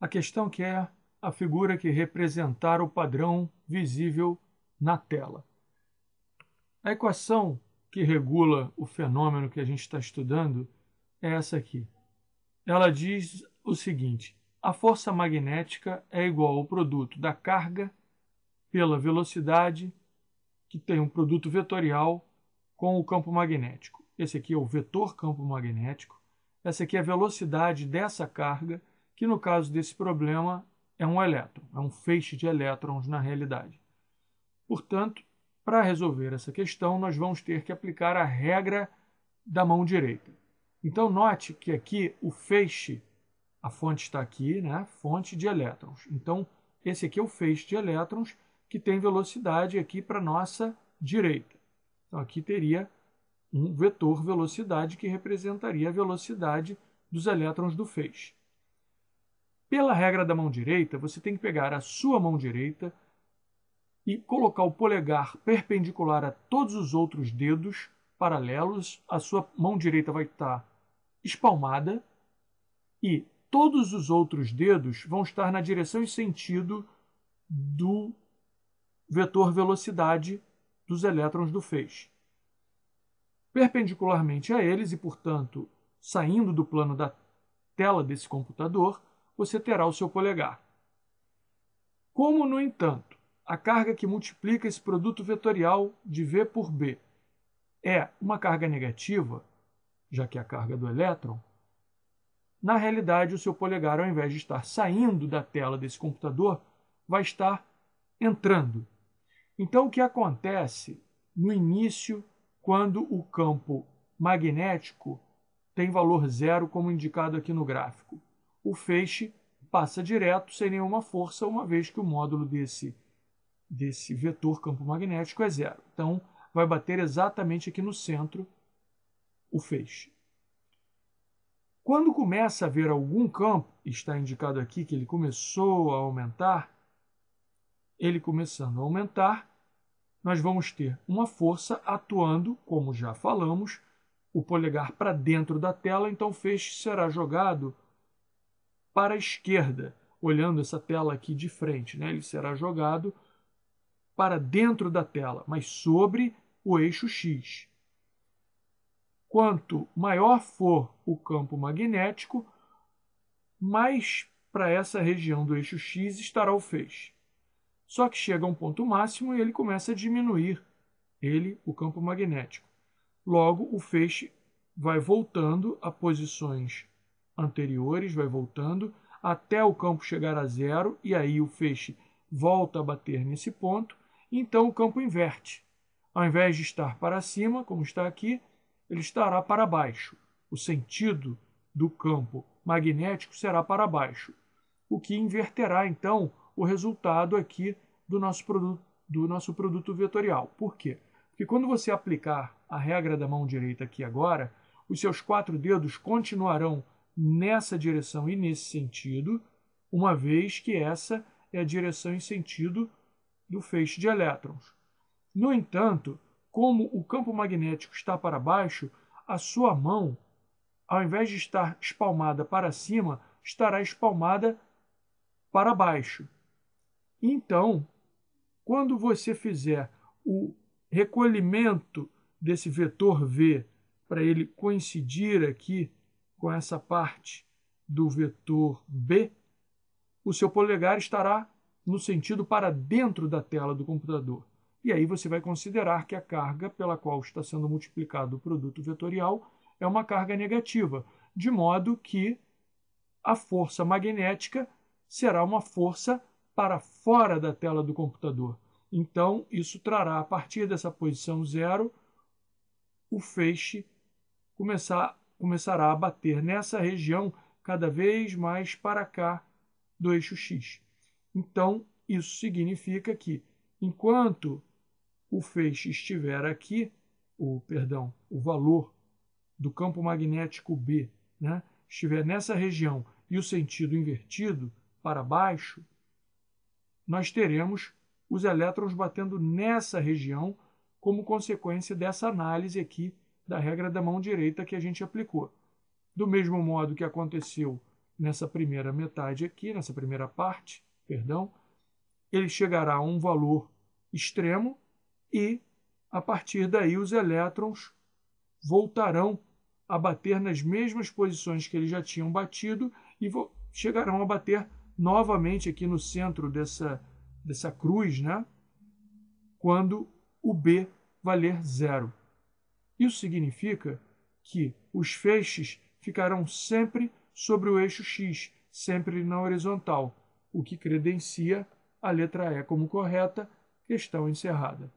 A questão que é a figura que representar o padrão visível na tela. A equação que regula o fenômeno que a gente está estudando é essa aqui. Ela diz o seguinte: a força magnética é igual ao produto da carga pela velocidade, que tem um produto vetorial, com o campo magnético. Esse aqui é o vetor campo magnético. Essa aqui é a velocidade dessa carga, que no caso desse problema é um elétron, é um feixe de elétrons na realidade. Portanto, para resolver essa questão, nós vamos ter que aplicar a regra da mão direita. Então, note que aqui o feixe, a fonte está aqui, né? Fonte de elétrons. Então, esse aqui é o feixe de elétrons que tem velocidade aqui para a nossa direita. Então, aqui teria um vetor velocidade que representaria a velocidade dos elétrons do feixe. Pela regra da mão direita, você tem que pegar a sua mão direita e colocar o polegar perpendicular a todos os outros dedos paralelos. A sua mão direita vai estar espalmada e todos os outros dedos vão estar na direção e sentido do vetor velocidade dos elétrons do feixe. Perpendicularmente a eles e, portanto, saindo do plano da tela desse computador, você terá o seu polegar. Como, no entanto, a carga que multiplica esse produto vetorial de V por B é uma carga negativa, já que é a carga do elétron, na realidade o seu polegar, ao invés de estar saindo da tela desse computador, vai estar entrando. Então, o que acontece no início, quando o campo magnético tem valor zero, como indicado aqui no gráfico? O feixe passa direto, sem nenhuma força, uma vez que o módulo desse vetor campo magnético é zero. Então, vai bater exatamente aqui no centro o feixe. Quando começa a haver algum campo, está indicado aqui que ele começou a aumentar, ele começando a aumentar, nós vamos ter uma força atuando, como já falamos, o polegar para dentro da tela, então o feixe será jogado para a esquerda, olhando essa tela aqui de frente, né? Ele será jogado para dentro da tela, mas sobre o eixo X. Quanto maior for o campo magnético, mais para essa região do eixo X estará o feixe. Só que chega a um ponto máximo e ele começa a diminuir, o campo magnético. Logo, o feixe vai voltando a posições anteriores, vai voltando até o campo chegar a zero, e aí o feixe volta a bater nesse ponto, e então o campo inverte. Ao invés de estar para cima, como está aqui, ele estará para baixo. O sentido do campo magnético será para baixo, o que inverterá então o resultado aqui do nosso produto vetorial. Por quê? Porque quando você aplicar a regra da mão direita aqui agora, os seus 4 dedos continuarão nessa direção e nesse sentido, uma vez que essa é a direção e sentido do feixe de elétrons. No entanto, como o campo magnético está para baixo, a sua mão, ao invés de estar espalmada para cima, estará espalmada para baixo. Então, quando você fizer o recolhimento desse vetor V para ele coincidir aqui com essa parte do vetor B, o seu polegar estará no sentido para dentro da tela do computador. E aí você vai considerar que a carga pela qual está sendo multiplicado o produto vetorial é uma carga negativa, de modo que a força magnética será uma força para fora da tela do computador. Então, isso trará, a partir dessa posição zero, o feixe começará a bater nessa região cada vez mais para cá do eixo X. Então, isso significa que, enquanto o feixe estiver aqui, o valor do campo magnético B, né, estiver nessa região e o sentido invertido para baixo, nós teremos os elétrons batendo nessa região como consequência dessa análise aqui da regra da mão direita que a gente aplicou. Do mesmo modo que aconteceu nessa primeira metade aqui, nessa primeira parte, perdão, ele chegará a um valor extremo e, a partir daí, os elétrons voltarão a bater nas mesmas posições que eles já tinham batido e chegarão a bater novamente aqui no centro dessa cruz, né? Quando o B valer 0. Isso significa que os feixes ficarão sempre sobre o eixo X, sempre na horizontal, o que credencia a letra E como correta. Questão encerrada.